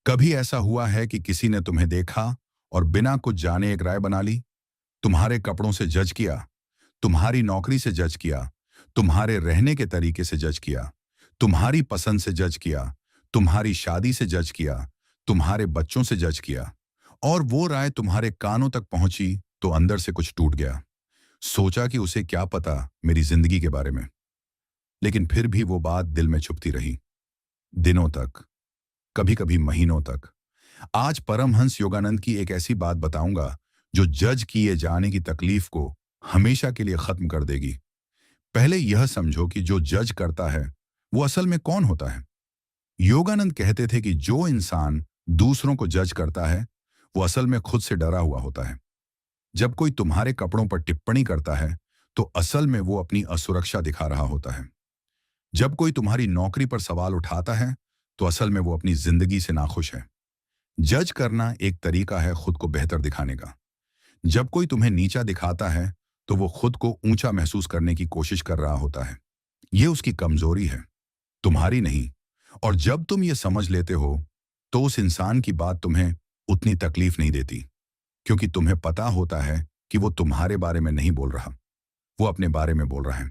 कभी ऐसा हुआ है कि किसी ने तुम्हें देखा और बिना कुछ जाने एक राय बना ली? तुम्हारे कपड़ों से जज किया, तुम्हारी नौकरी से जज किया, तुम्हारे रहने के तरीके से जज किया, तुम्हारी पसंद से जज किया, तुम्हारी शादी से जज किया, तुम्हारे बच्चों से जज किया, और वो राय तुम्हारे कानों तक पहुंची तो अंदर से कुछ टूट गया। सोचा कि उसे क्या पता मेरी जिंदगी के बारे में, लेकिन फिर भी वो बात दिल में छुपती रही, दिनों तक, कभी कभी महीनों तक। आज परमहंस योगानंद की एक ऐसी बात बताऊंगा जो जज किए जाने की तकलीफ को हमेशा के लिए खत्म कर देगी। पहले यह समझो कि जो जज करता है वो असल में कौन होता है। योगानंद कहते थे कि जो इंसान दूसरों को जज करता है वो असल में खुद से डरा हुआ होता है। जब कोई तुम्हारे कपड़ों पर टिप्पणी करता है तो असल में वो अपनी असुरक्षा दिखा रहा होता है। जब कोई तुम्हारी नौकरी पर सवाल उठाता है तो असल में वो अपनी जिंदगी से नाखुश है। जज करना एक तरीका है खुद को बेहतर दिखाने का। जब कोई तुम्हें नीचा दिखाता है तो वो खुद को ऊंचा महसूस करने की कोशिश कर रहा होता है। ये उसकी कमजोरी है, तुम्हारी नहीं। और जब तुम ये समझ लेते हो तो उस इंसान की बात तुम्हें उतनी तकलीफ नहीं देती, क्योंकि तुम्हें पता होता है कि वो तुम्हारे बारे में नहीं बोल रहा, वो अपने बारे में बोल रहा है।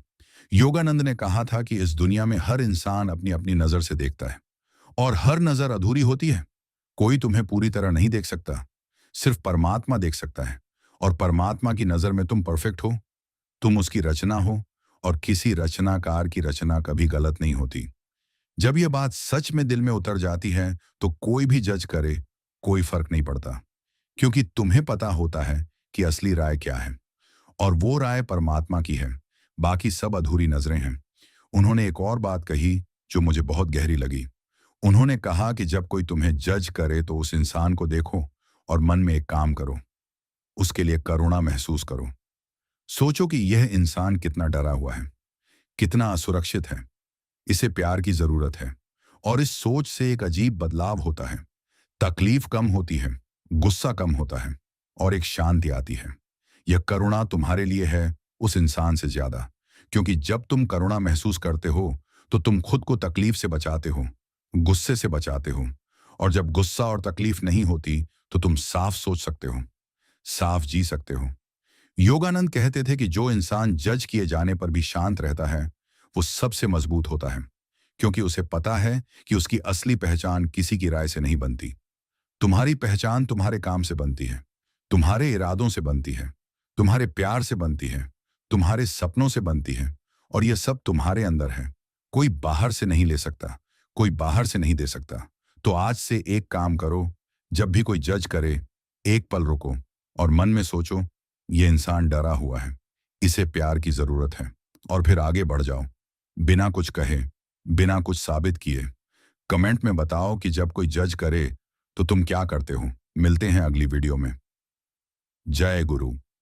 योगानंद ने कहा था कि इस दुनिया में हर इंसान अपनी अपनी नजर से देखता है और हर नजर अधूरी होती है। कोई तुम्हें पूरी तरह नहीं देख सकता, सिर्फ परमात्मा देख सकता है। और परमात्मा की नजर में तुम परफेक्ट हो, तुम उसकी रचना हो, और किसी रचनाकार की रचना कभी गलत नहीं होती। जब यह बात सच में दिल में उतर जाती है तो कोई भी जज करे कोई फर्क नहीं पड़ता, क्योंकि तुम्हें पता होता है कि असली राय क्या है, और वो राय परमात्मा की है। बाकी सब अधूरी नजरें हैं। उन्होंने एक और बात कही जो मुझे बहुत गहरी लगी। उन्होंने कहा कि जब कोई तुम्हें जज करे तो उस इंसान को देखो और मन में एक काम करो, उसके लिए करुणा महसूस करो। सोचो कि यह इंसान कितना डरा हुआ है, कितना असुरक्षित है, इसे प्यार की जरूरत है। और इस सोच से एक अजीब बदलाव होता है। तकलीफ कम होती है, गुस्सा कम होता है, और एक शांति आती है। यह करुणा तुम्हारे लिए है उस इंसान से ज्यादा, क्योंकि जब तुम करुणा महसूस करते हो तो तुम खुद को तकलीफ से बचाते हो, गुस्से से बचाते हो। और जब गुस्सा और तकलीफ नहीं होती तो तुम साफ सोच सकते हो, साफ जी सकते हो। योगानंद कहते थे कि जो इंसान जज किए जाने पर भी शांत रहता है वो सबसे मजबूत होता है, क्योंकि उसे पता है कि उसकी असली पहचान किसी की राय से नहीं बनती। तुम्हारी पहचान तुम्हारे काम से बनती है, तुम्हारे इरादों से बनती है, तुम्हारे प्यार से बनती है, तुम्हारे सपनों से बनती है। और यह सब तुम्हारे अंदर है, कोई बाहर से नहीं ले सकता, कोई बाहर से नहीं दे सकता। तो आज से एक काम करो, जब भी कोई जज करे एक पल रुको और मन में सोचो, ये इंसान डरा हुआ है, इसे प्यार की जरूरत है, और फिर आगे बढ़ जाओ, बिना कुछ कहे, बिना कुछ साबित किए। कमेंट में बताओ कि जब कोई जज करे तो तुम क्या करते हो। मिलते हैं अगली वीडियो में। जय गुरु।